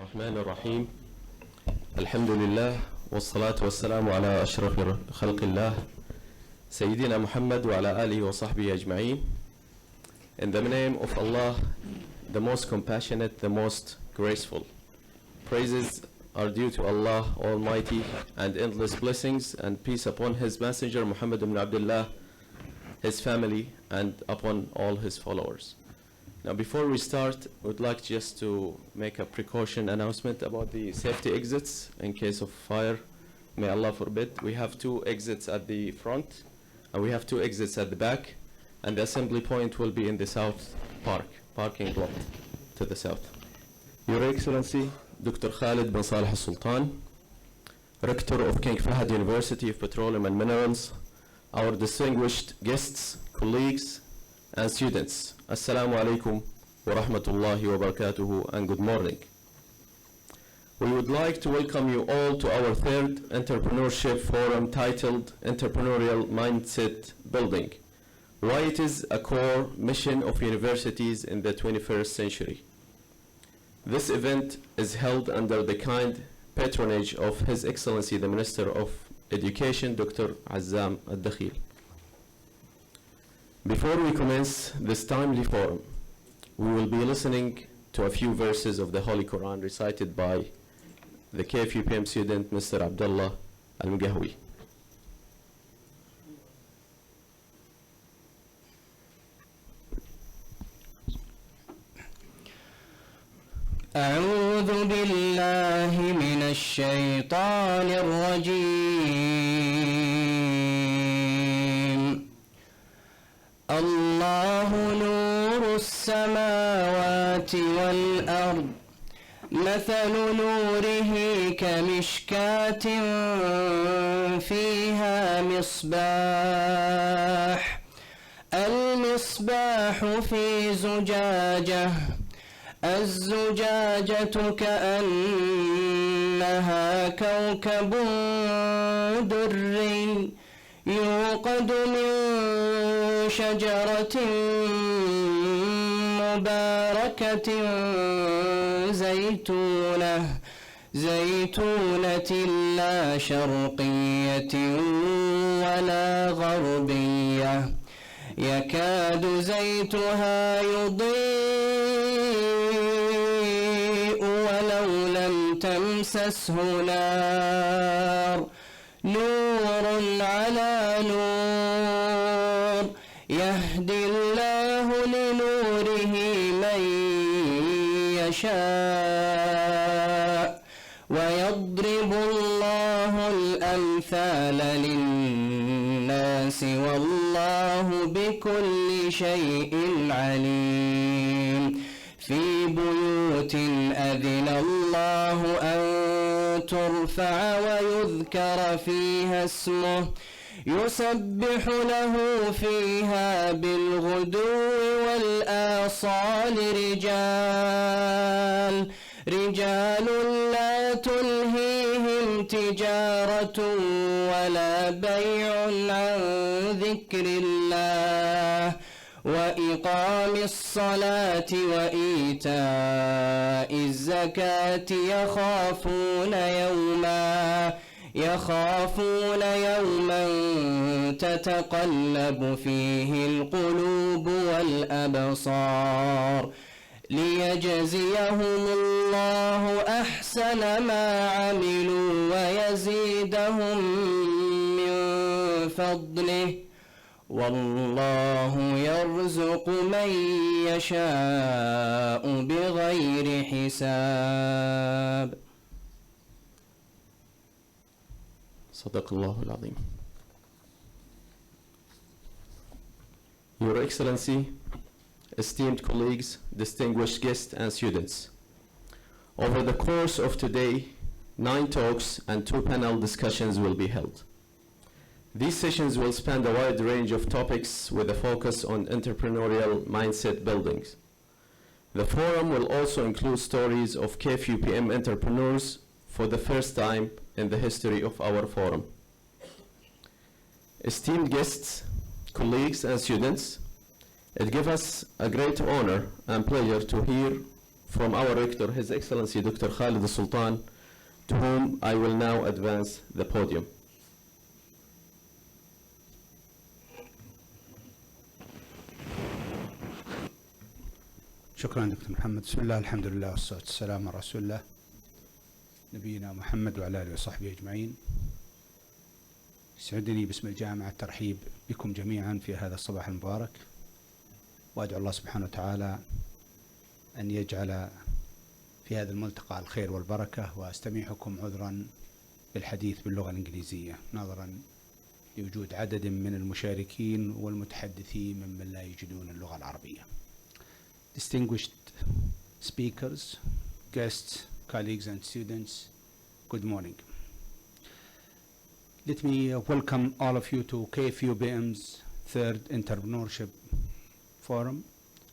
الرحمن الرحيم. الحمد لله والصلاة والسلام على أشرف خلق الله سيدنا محمد وعلى آله وصحبه أجمعين. In the name of Allah, the most compassionate, the most graceful. Praises are due to Allah Almighty, and endless blessings and peace upon His Messenger Muhammad ibn Abdullah, his family, and upon all his followers. Now, before we start, we'd like just to make a precaution announcement about the safety exits in case of fire. May Allah forbid. We have 2 exits at the front, and we have 2 exits at the back, and the assembly point will be in the south parking lot to the south. Your Excellency, Dr. Khalid bin Salih al-Sultan, Rector of King Fahd University of Petroleum and Minerals, our distinguished guests, colleagues, and students. Assalamu alaikum wa rahmatullahi wa barakatuhu, and good morning. We would like to welcome you all to our 3rd entrepreneurship forum titled Entrepreneurial Mindset Building: Why it is a core mission of universities in the 21st century. This event is held under the kind patronage of His Excellency the Minister of Education, Dr. Azzam Al-Dakhil. Before we commence this timely forum, we will be listening to a few verses of the Holy Quran recited by the KFUPM student, Mr. Abdullah Al-Mugahwi. أعوذ بالله من الشيطان الرجيم. الله نور السماوات والأرض، مثل نوره كمشكاة فيها مصباح، المصباح في زجاجة، الزجاجة كأنها كوكب دري يوقد من شجرة مباركة زيتونة لا شرقية ولا غربية، يكاد زيتها يضيء ولو لم تمسسه نار، نور على نور، يهدي الله لنوره من يشاء، ويضرب الله الأمثال للناس والله بكل شيء عليم. في بيوت أذن الله أن ترفع ويذكر فيها اسمه يسبح له فيها بالغدو والآصال رجال لا تلهيهم تجارة ولا بيع عن ذكر الله وإقام الصلاة وإيتاء الزكاة يخافون يوما تتقلب فيه القلوب والأبصار، ليجزيهم الله أحسن ما عملوا ويزيدهم من فضله، والله يرزق من يشاء بغير حساب. صدق الله العظيم. Your Excellency, esteemed colleagues, distinguished guests, and students, over the course of today, 9 talks and 2 panel discussions will be held. These sessions will span a wide range of topics with a focus on entrepreneurial mindset buildings. The forum will also include stories of KFUPM entrepreneurs for the first time in the history of our forum. Esteemed guests, colleagues, and students, it gives us a great honor and pleasure to hear from our rector, His Excellency Dr. Khalid Sultan, to whom I will now advance the podium. شكرا دكتور محمد. بسم الله الحمد لله والصلاة والسلام على رسول الله نبينا محمد وعلى آله وصحبه أجمعين. يسعدني باسم الجامعة الترحيب بكم جميعا في هذا الصباح المبارك، وأدعو الله سبحانه وتعالى أن يجعل في هذا الملتقى الخير والبركة، وأستميحكم عذرا بالحديث باللغة الإنجليزية نظرا لوجود عدد من المشاركين والمتحدثين ممن لا يجدون اللغة العربية. Distinguished speakers, guests, colleagues and students, good morning. Let me welcome all of you to KFUBM's third Entrepreneurship Forum.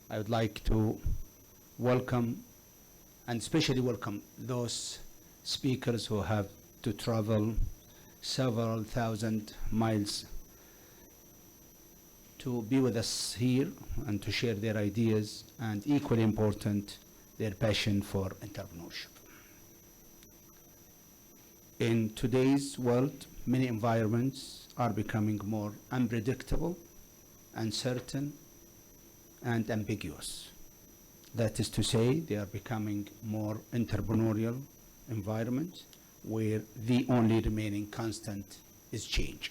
I would like to welcome and especially welcome those speakers who have to travel several thousand miles to be with us here and to share their ideas and, equally important, their passion for entrepreneurship. In today's world, many environments are becoming more unpredictable, uncertain, and ambiguous. That is to say, they are becoming more entrepreneurial environments where the only remaining constant is change.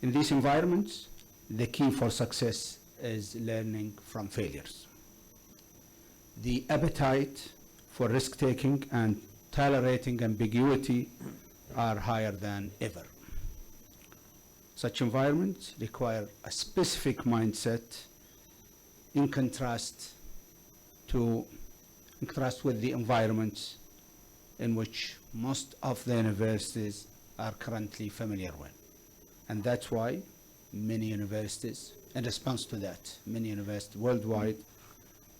In these environments, the key for success is learning from failures. The appetite for risk-taking and tolerating ambiguity are higher than ever. Such environments require a specific mindset in contrast with the environments in which most of the universities are currently familiar with. And that's why many universities, in response to that, many universities worldwide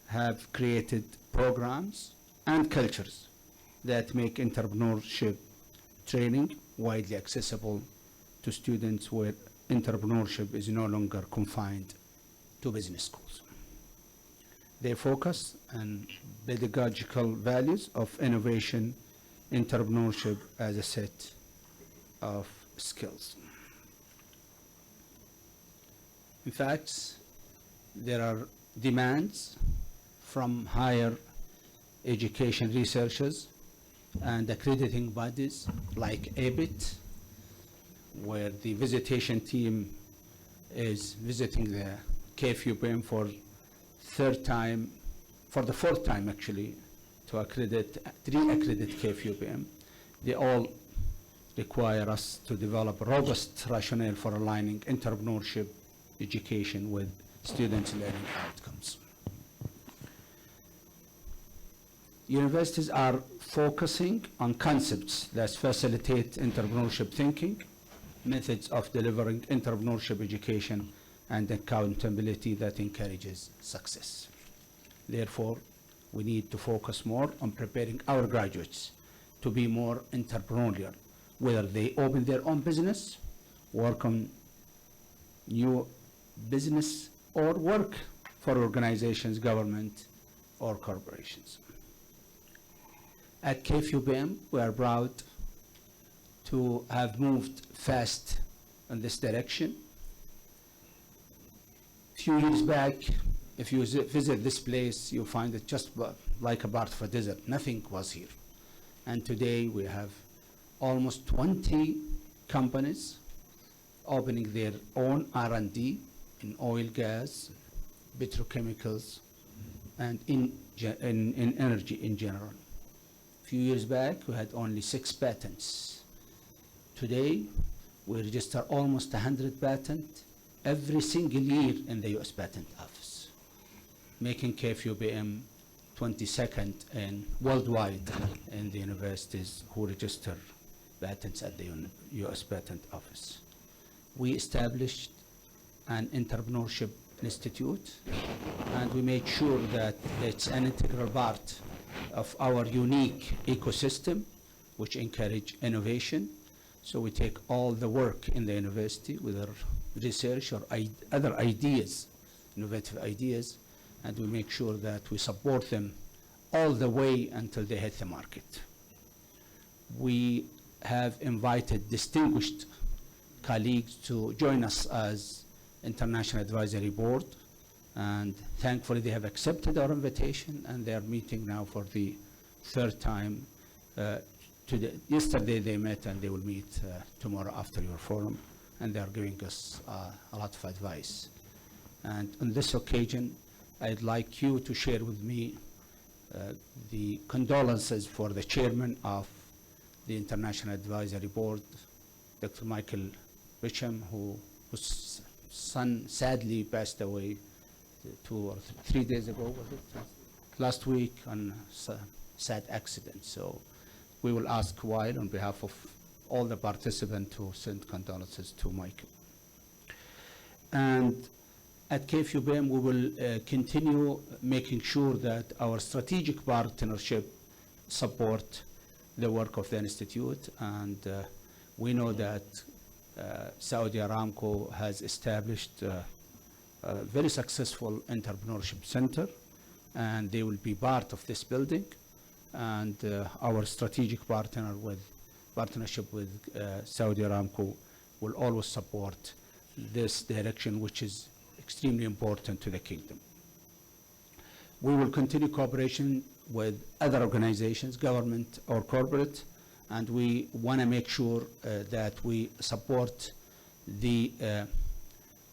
have created programs and cultures that make entrepreneurship training widely accessible to students, where entrepreneurship is no longer confined to business schools. They focus on pedagogical values of innovation, entrepreneurship as a set of skills. In fact, there are demands from higher education researchers and accrediting bodies like ABIT, where the visitation team is visiting the KFUBM for the fourth time actually, to re-accredit KFUBM. They all require us to develop a robust rationale for aligning entrepreneurship education with students' learning outcomes. Universities are focusing on concepts that facilitate entrepreneurship thinking, methods of delivering entrepreneurship education, and accountability that encourages success. Therefore, we need to focus more on preparing our graduates to be more entrepreneurial, whether they open their own business, work on new business, or work for organizations, government, or corporations. At KFUBM, we are proud to have moved fast in this direction. A few years back, if you visit this place, you'll find it just like a part of a desert. Nothing was here. And today we have almost 20 companies opening their own R&D in oil, gas, petrochemicals, and in energy in general. A few years back, we had only 6 patents. Today, we register almost 100 patents every single year in the US Patent Office, making KFUBM 22nd and worldwide in the universities who register patents at the US Patent Office. We established an entrepreneurship institute, and we made sure that it's an integral part of our unique ecosystem, which encourage innovation. So we take all the work in the university, whether research or other ideas, innovative ideas, and we make sure that we support them all the way until they hit the market. We have invited distinguished colleagues to join us as International Advisory Board, and thankfully they have accepted our invitation, and they are meeting now for the third time. Yesterday they met, and they will meet tomorrow after your forum, and they are giving us a lot of advice. And on this occasion, I'd like you to share with me the condolences for the chairman of the International Advisory Board, Dr. Michael Richam, whose son sadly passed away 2 or 3 days ago, was it? Last week on a sad accident. So we will ask Wael on behalf of all the participants to send condolences to Michael. And at KFUBM, we will continue making sure that our strategic partnership support the work of the Institute. And we know that Saudi Aramco has established a very successful entrepreneurship center, and they will be part of this building. And our strategic partnership with Saudi Aramco will always support this direction, which is extremely important to the kingdom. We will continue cooperation with other organizations, government or corporate, and we want to make sure that we support the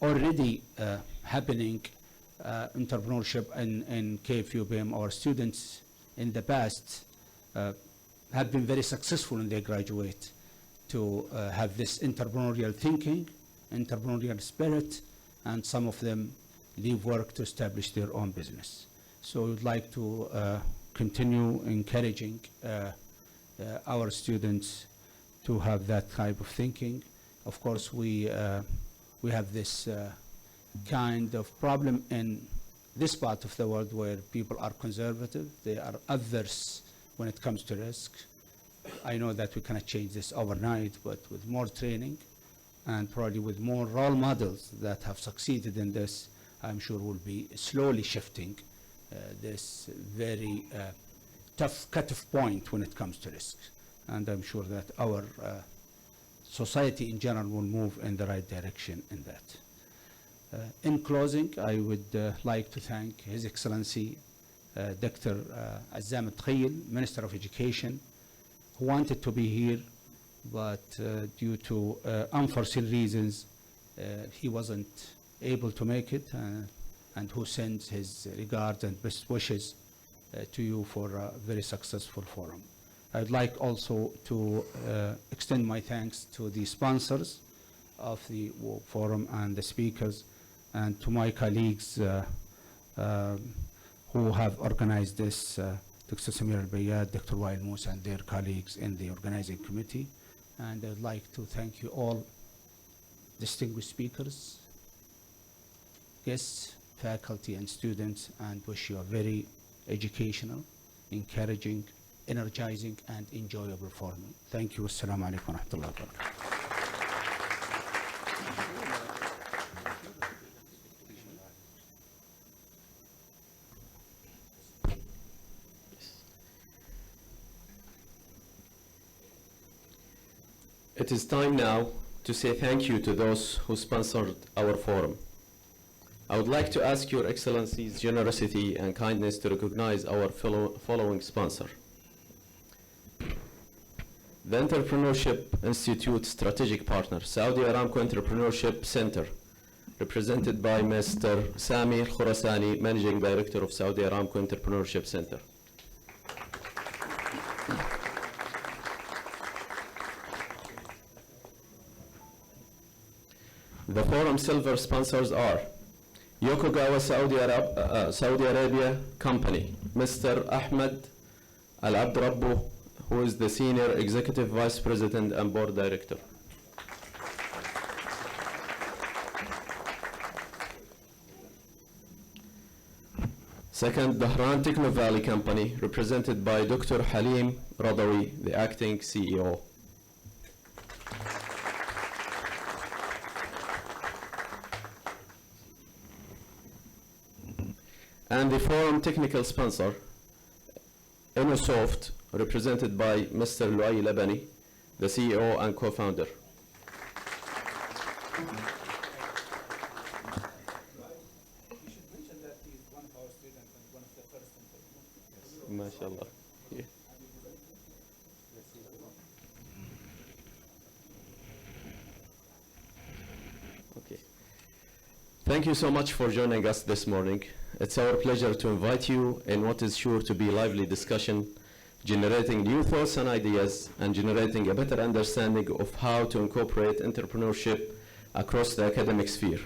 already happening entrepreneurship in KFUBM. Our students in the past have been very successful when they graduate to have this entrepreneurial thinking, entrepreneurial spirit, and some of them leave work to establish their own business. So we'd like to continue encouraging our students to have that type of thinking. Of course, we have this kind of problem in this part of the world where people are conservative. They are averse when it comes to risk. I know that we cannot change this overnight, but with more training and probably with more role models that have succeeded in this, I'm sure we'll be slowly shifting this very tough cut-off point when it comes to risk. And I'm sure that our society in general will move in the right direction in that. In closing, I would like to thank His Excellency Dr. Azzam Tkhayil, Minister of Education, who wanted to be here, but due to unforeseen reasons, he wasn't able to make it, and who sends his regards and best wishes to you for a very successful forum. I'd like also to extend my thanks to the sponsors of the forum and the speakers, and to my colleagues who have organized this, Dr. Samir Al-Bayyad, Dr. Wael Musa, and their colleagues in the organizing committee. And I'd like to thank you all, distinguished speakers, guests, faculty, and students, and wish you a very educational, encouraging, energizing, and enjoyable forum. Thank you. Assalamu alaikum wa rahmatullahi wa barakatuh. It is time now to say thank you to those who sponsored our forum. I would like to ask Your Excellency's generosity and kindness to recognize our following sponsor. The Entrepreneurship Institute Strategic Partner, Saudi Aramco Entrepreneurship Center, represented by Mr. Sami Al-Khurasani, Managing Director of Saudi Aramco Entrepreneurship Center. The forum silver sponsors are Yokogawa Saudi Arabia Company, Mr. Ahmed Al-Abdrabbu, who is the Senior Executive Vice President and Board Director. Second, Dahran Techno Valley Company, represented by Dr. Halim Radawi, the Acting CEO. And the forum technical sponsor, InnoSoft, represented by Mr. Luay Labani, the CEO and co-founder. MashaAllah. Yeah. Okay. Thank you so much for joining us this morning. It's our pleasure to invite you in what is sure to be lively discussion, generating new thoughts and ideas, and generating a better understanding of how to incorporate entrepreneurship across the academic sphere.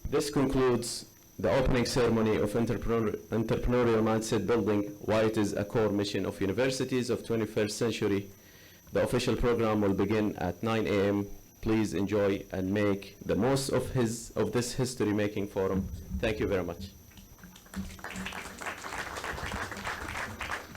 This concludes the opening ceremony of entrepreneurial mindset building, why it is a core mission of universities of 21st century. The official program will begin at 9 a.m. Please enjoy and make the most of this history-making forum. Thank you very much.